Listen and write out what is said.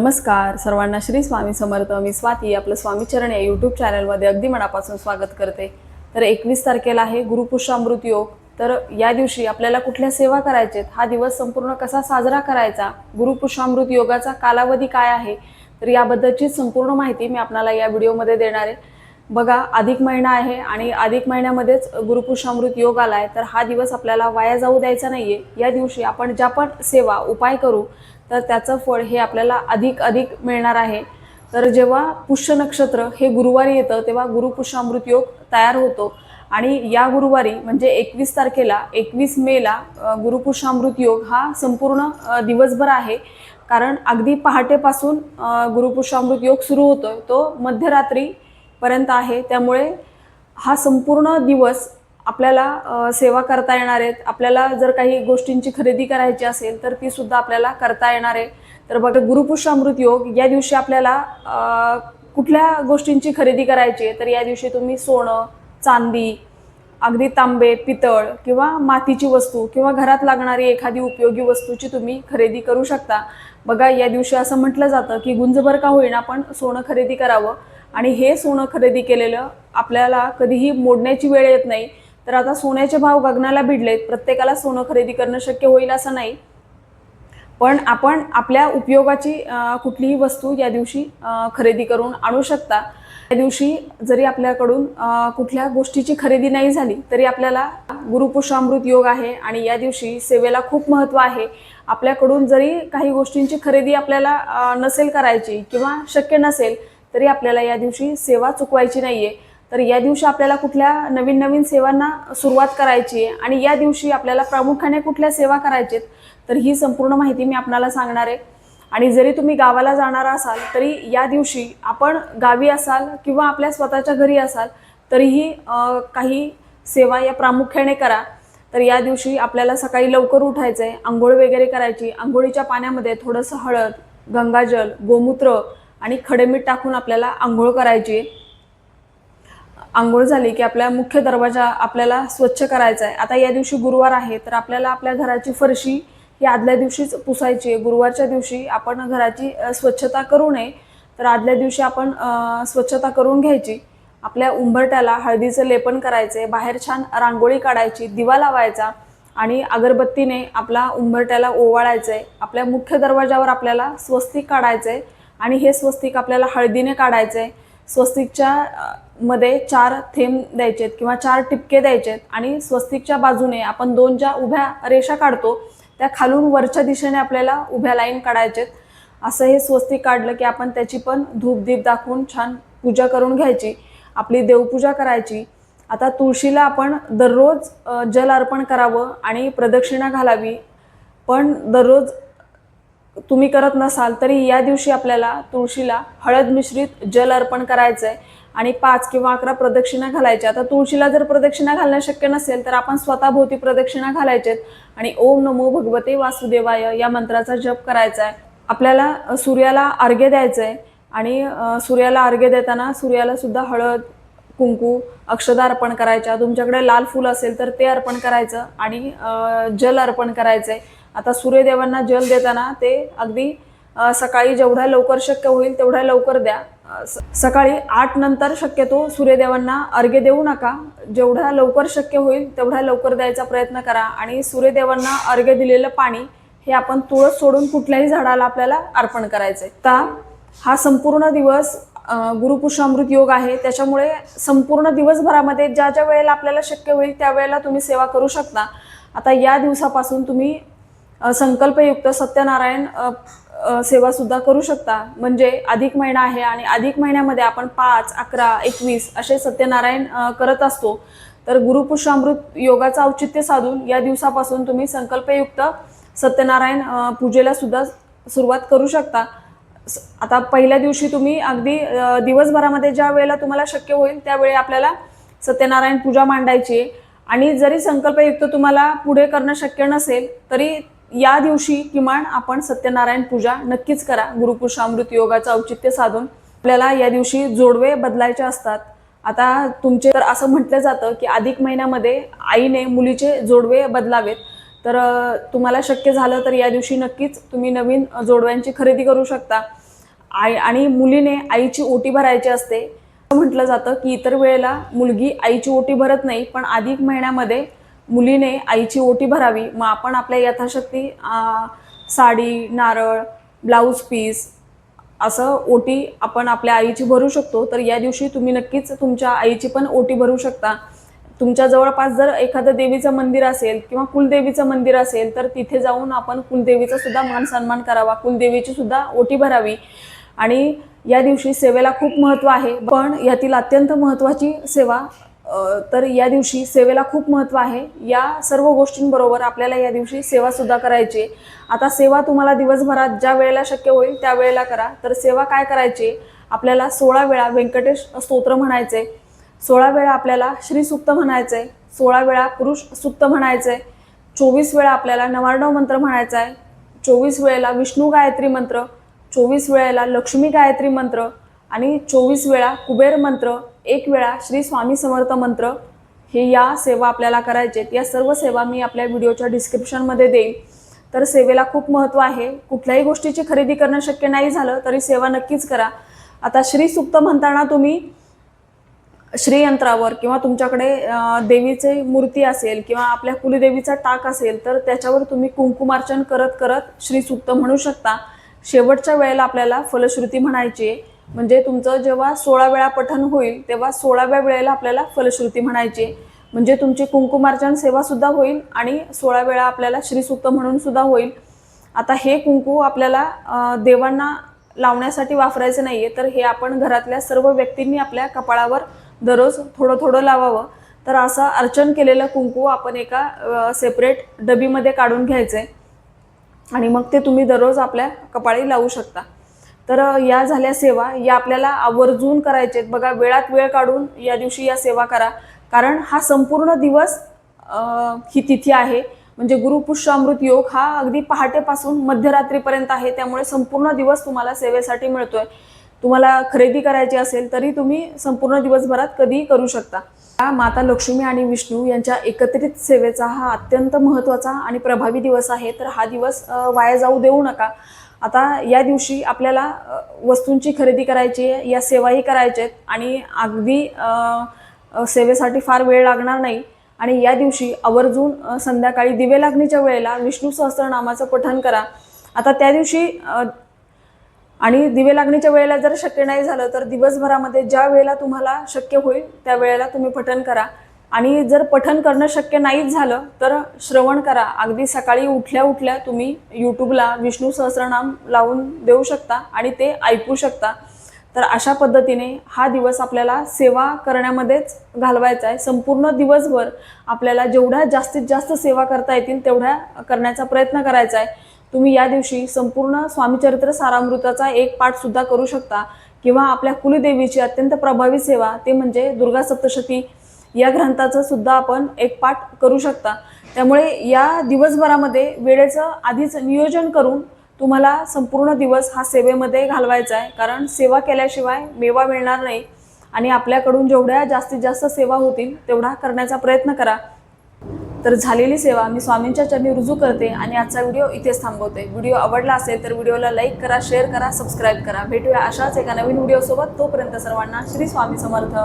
नमस्कार सर्वांना, श्री स्वामी समर्थ. मी स्वाती आपलं स्वामीचरण या यूट्यूब चॅनलमध्ये अगदी मनापासून स्वागत करते. तर 21 तारखेला आहे गुरुपुष्यामृत योग. तर या दिवशी आपल्याला कुठल्या सेवा करायच्यात, हा दिवस संपूर्ण कसा साजरा करायचा, गुरुपुष्यामृत योगाचा कालावधी काय आहे, तर याबद्दलची संपूर्ण माहिती मी आपल्याला या व्हिडिओमध्ये देणार आहे. बघा, अधिक महिना आहे आणि अधिक महिन्यामध्येच गुरुपुष्यामृत योग आलाय. तर हा दिवस आपल्याला वाया जाऊ द्यायचा नाहीये. या दिवशी आपण ज्या पण सेवा उपाय करू तर त्याचं फळ हे आपल्याला अधिक मिळणार आहे. तर जेव्हा पुष्य नक्षत्र हे गुरुवारी येतं तेव्हा गुरुपुष्यामृत योग तयार होतो आणि या गुरुवारी म्हणजे 21 तारखेला 21 मेला गुरुपुष्यामृत योग हा संपूर्ण दिवसभर आहे. कारण अगदी पहाटेपासून गुरुपुष्यामृत योग सुरू होतोय, तो मध्यरात्रीपर्यंत आहे. त्यामुळे हा संपूर्ण दिवस आपल्याला सेवा करता येणार आहेत. आपल्याला जर काही गोष्टींची खरेदी करायची असेल तर ती सुद्धा आपल्याला करता येणार आहे. तर बघा, गुरुपुष्यामृत योग या दिवशी आपल्याला कुठल्या गोष्टींची खरेदी करायची आहे, तर या दिवशी तुम्ही सोनं, चांदी, अगदी तांबे, पितळ किंवा मातीची वस्तू किंवा घरात लागणारी एखादी उपयोगी वस्तूची तुम्ही खरेदी करू शकता. बघा, या दिवशी असं म्हटलं जातं की गुंजभर का होईना पण सोनं खरेदी करावं आणि हे सोनं खरेदी केलेलं आपल्याला कधीही मोडण्याची वेळ येत नाही. तर आता सोन्याचे भाव गगनाला भिडलेत, प्रत्येकाला सोनं खरेदी करणं शक्य होईल असं नाही, पण आपण आपल्या उपयोगाची कुठलीही वस्तू या दिवशी खरेदी करून आणू शकता. या दिवशी जरी आपल्याकडून कुठल्या गोष्टीची खरेदी नाही झाली तरी आपल्याला गुरुपुष्यामृत योग आहे आणि या दिवशी सेवेला खूप महत्त्व आहे. आपल्याकडून जरी काही गोष्टींची खरेदी आपल्याला नसेल करायची किंवा शक्य नसेल तरी आपल्याला या दिवशी सेवा चुकवायची नाहीये. तर या दिवशी आपल्याला कुठल्या नवीन सेवांना सुरुवात करायची आहे आणि या दिवशी आपल्याला प्रामुख्याने कुठल्या सेवा करायच्यात तर ही संपूर्ण माहिती मी आपल्याला सांगणार आहे. आणि जरी तुम्ही गावाला जाणार असाल तरी या दिवशी आपण गावी असाल किंवा आपल्या स्वतःच्या घरी असाल तरीही काही सेवा या प्रामुख्याने करा. तर या दिवशी आपल्याला सकाळी लवकर उठायचं आहे, आंघोळ वगैरे करायची. आंघोळीच्या पाण्यामध्ये थोडंसं हळद, गंगाजल, गोमूत्र आणि खडेमीठ टाकून आपल्याला आंघोळ करायची. आंघोळ झाली की आपला मुख्य दरवाजा आपल्याला स्वच्छ करायचा आहे. आता या दिवशी गुरुवार आहे तर आपल्याला आपल्या घराची फरशी ही आदल्या दिवशीच पुसायची आहे. गुरुवारच्या दिवशी आपण घराची स्वच्छता करू नये, तर आदल्या दिवशी आपण स्वच्छता करून घ्यायची. आपल्या उंबरट्याला हळदीचं लेपन करायचे, बाहेर छान रांगोळी काढायची, दिवा लावायचा आणि अगरबत्तीने आपला उंबरट्याला ओवाळायचं आहे. आपल्या मुख्य दरवाजावर आपल्याला स्वस्तिक काढायचं आहे आणि हे स्वस्तिक आपल्याला हळदीने काढायचं आहे. स्वस्तिकच्या मध्ये 4 थेंब द्यायचेत किंवा 4 टिपके द्यायचेत आणि स्वस्तिकच्या बाजूने आपण 2 ज्या उभ्या रेषा काढतो त्या खालून वरच्या दिशेने आपल्याला उभ्या लाईन काढायचेत. असं हे स्वस्तिक काढलं की आपण त्याची पण धूप दीप दाखवून छान पूजा करून घ्यायची, आपली देवपूजा करायची. आता तुळशीला आपण दररोज जल अर्पण करावं आणि प्रदक्षिणा घालावी. पण दररोज तुम्ही करत नसाल तरी या दिवशी आपल्याला तुळशीला हळद मिश्रित जल अर्पण करायचं आहे आणि 5 किंवा 11 प्रदक्षिणा घालायच्या. आता तुळशीला जर प्रदक्षिणा घालणं शक्य नसेल तर आपण स्वतःभोवती प्रदक्षिणा घालायचेत आणि ओम नमो भगवते वासुदेवाय या मंत्राचा जप करायचा आहे. आपल्याला सूर्याला अर्घ्य द्यायचं आहे आणि सूर्याला अर्घ्य देताना सूर्याला सुद्धा हळद, कुंकू, अक्षता अर्पण करायच्या. तुमच्याकडे लाल फूल असेल तर ते अर्पण करायचं आणि जल अर्पण करायचं आहे. आता सूर्यदेवांना जल देताना ते अगदी सकाळी जेवढ्या लवकर शक्य होईल तेवढ्या लवकर द्या. सकाळी 8 नंतर शक्यतो सूर्यदेवांना अर्घ्य देऊ नका. जेवढ्या लवकर शक्य होईल तेवढ्या लवकर द्यायचा प्रयत्न करा. आणि सूर्यदेवांना अर्घ्य दिलेलं पाणी हे आपण तुळस सोडून कुठल्याही झाडाला आपल्याला अर्पण करायचं आहे. आता हा संपूर्ण दिवस गुरुपुष्यामृत योग आहे, त्याच्यामुळे संपूर्ण दिवसभरामध्ये ज्या ज्या वेळेला आपल्याला शक्य होईल त्या वेळेला तुम्ही सेवा करू शकता. आता या दिवसापासून तुम्ही संकल्पयुक्त सत्यनारायण सेवा सुद्धा करू शकता. म्हणजे अधिक महिना आहे आणि अधिक महिन्यामध्ये आपण 5, 11, 21 असे सत्यनारायण करत असतो. तर गुरुपुष्यामृत योगाचं औचित्य साधून या दिवसापासून तुम्ही संकल्पयुक्त सत्यनारायण पूजेला सुद्धा सुरुवात करू शकता. आता पहिल्या दिवशी तुम्ही अगदी दिवसभरामध्ये ज्या वेळेला तुम्हाला शक्य होईल त्यावेळी आपल्याला सत्यनारायण पूजा मांडायची आहे. आणि जरी संकल्पयुक्त तुम्हाला पुढे करणं शक्य नसेल तरी या दिवशी किमान आपण सत्यनारायण पूजा नक्कीच करा. गुरुपुष्यामृत योगाचं औचित्य साधून आपल्याला या दिवशी जोडवे बदलायचे असतात. आता तुमचे तर असं म्हटलं जातं की अधिक महिन्यामध्ये आईने मुलीचे जोडवे बदलावेत. तर तुम्हाला शक्य झालं तर या दिवशी नक्कीच तुम्ही नवीन जोडव्यांची खरेदी करू शकता. आणि मुलीने आईची ओटी भरायची असते. म्हटलं जातं की इतर वेळेला मुलगी आईची ओटी भरत नाही, पण अधिक महिन्यामध्ये मुलीने आईची ओटी भरावी. मग आपण आपल्या यथाशक्ती साडी, नारळ, ब्लाऊज पीस असं ओटी आपण आपल्या आईची भरू शकतो. तर या दिवशी तुम्ही नक्कीच तुमच्या आईची पण ओटी भरू शकता. तुमच्या जवळपास जर एखादं देवीचं मंदिर असेल किंवा कुलदेवीचं मंदिर असेल तर तिथे जाऊन आपण कुलदेवीचा सुद्धा मान सन्मान करावा, कुलदेवीची सुद्धा ओटी भरावी. आणि या दिवशी सेवेला खूप महत्त्व आहे. पण यातील अत्यंत महत्त्वाची सेवा, तर या दिवशी सेवेला खूप महत्त्व आहे. या सर्व गोष्टींबरोबर आपल्याला या दिवशी सेवा सुद्धा करायची. आता सेवा तुम्हाला दिवसभरात ज्या वेळेला शक्य होईल त्या वेळेला करा. तर सेवा काय करायची, आपल्याला 16 वेळा व्यंकटेश स्तोत्र म्हणायचे, 16 वेळा आपल्याला श्री सूक्त म्हणायचे, 16 वेळा पुरुष सूक्त म्हणायचे, 24 वेळा आपल्याला नवार्णव मंत्र म्हणायचा आहे, 24 वेळेला विष्णू गायत्री मंत्र, 24 वेळेला लक्ष्मी गायत्री मंत्र आणि 24 वेळा कुबेर मंत्र, 1 वेळा श्री स्वामी समर्थ मंत्र. हे या सेवा आपल्याला करायचे. या सर्व सेवा मी आपल्या व्हिडिओच्या डिस्क्रिप्शनमध्ये देईल. तर सेवेला खूप महत्त्व आहे. कुठल्याही गोष्टीची खरेदी करणं शक्य नाही झालं तरी सेवा नक्कीच करा. आता श्री सूक्त म्हणताना तुम्ही श्रीयंत्रावर किंवा तुमच्याकडे देवीची मूर्ती असेल किंवा आपल्या कुलदेवीचा टाक असेल तर त्याच्यावर तुम्ही कुंकुमार्चन करत करत श्री सूक्त म्हणू शकता. शेवटच्या वेळेला आपल्याला फलश्रुती म्हणायची आहे. म्हणजे तुमचं जेव्हा 16 वेळा पठण होईल तेव्हा 16व्या वेळेला आपल्याला फलश्रुती म्हणायची. म्हणजे तुमची कुंकुमार्चन सेवा सुद्धा होईल आणि 16 वेळा आपल्याला श्रीसूक्त म्हणून सुद्धा होईल. आता हे कुंकू आपल्याला देवांना लावण्यासाठी वापरायचं नाही आहे, तर हे आपण घरातल्या सर्व व्यक्तींनी आपल्या कपाळावर दररोज थोडं थोडं लावावं. तर असं अर्चन केलेलं कुंकू आपण एका सेपरेट डबीमध्ये काढून घ्यायचं आणि मग ते तुम्ही दररोज आपल्या कपाळी लावू शकता. तर या झाल्या सेवा, या आपल्याला आवर्जून करायचे आहेत. बघा, वेळात वेळ काढून या दिवशी या सेवा करा. कारण हा संपूर्ण दिवस ही तिथी आहे. म्हणजे गुरुपुष्य अमृत योग हा अगदी पहाटेपासून मध्यरात्रीपर्यंत आहे. त्यामुळे संपूर्ण दिवस तुम्हाला सेवेसाठी मिळतोय. तुम्हाला खरेदी करायची असेल तरी तुम्ही संपूर्ण दिवसभरात कधीही करू शकता. माता लक्ष्मी आणि विष्णू यांच्या एकत्रित सेवेचा हा अत्यंत महत्त्वाचा आणि प्रभावी दिवस आहे. तर हा दिवस वाया जाऊ देऊ नका. आता या दिवशी आपल्याला वस्तूंची खरेदी करायची आहे, या सेवाही करायच्या आहेत आणि अगदी सेवेसाठी फार वेळ लागणार नाही. आणि या दिवशी आवर्जून संध्याकाळी दिवे लागणीच्या वेळेला विष्णू सहस्त्रनामाचं पठण करा. आता त्या दिवशी आणि दिवे लागणीच्या वेळेला जर शक्य नाही झालं तर दिवसभरामध्ये ज्या वेळेला तुम्हाला शक्य होईल त्या वेळेला तुम्ही पठण करा. आणि जर पठण करणं शक्य नाहीच झालं तर श्रवण करा. अगदी सकाळी उठल्या उठल्या तुम्ही यूट्यूबला विष्णू सहस्त्रनाम लावून देऊ शकता आणि ते ऐकू शकता. तर अशा पद्धतीने हा दिवस आपल्याला सेवा करण्यामध्येच घालवायचा आहे. संपूर्ण दिवसभर आपल्याला जेवढ्या जास्तीत जास्त सेवा करता येतील तेवढ्या करण्याचा प्रयत्न करायचा आहे. तुम्ही या दिवशी संपूर्ण स्वामीचरित्र सारामृताचा एक पाठसुद्धा करू शकता किंवा आपल्या कुलदेवीची अत्यंत प्रभावी सेवा ते म्हणजे दुर्गा सप्तशती या ग्रंथाचं सुद्धा आपण एक पाठ करू शकता. त्यामुळे या दिवसभरामध्ये वेळेचं आधीच नियोजन करून तुम्हाला संपूर्ण दिवस हा सेवेमध्ये घालवायचा आहे. कारण सेवा केल्याशिवाय मेवा मिळणार नाही आणि आपल्याकडून जेवढ्या जास्तीत जास्त सेवा होतील तेवढा करण्याचा प्रयत्न करा. तर झालेली सेवा मी स्वामींच्या चरणी रुजू करते आणि आजचा व्हिडिओ इथेच थांबवते. व्हिडिओ आवडला असेल तर व्हिडिओला लाईक करा, शेअर करा, सबस्क्राईब करा. भेटूया अशाच एका नवीन व्हिडिओसोबत. तोपर्यंत सर्वांना श्री स्वामी समर्थ.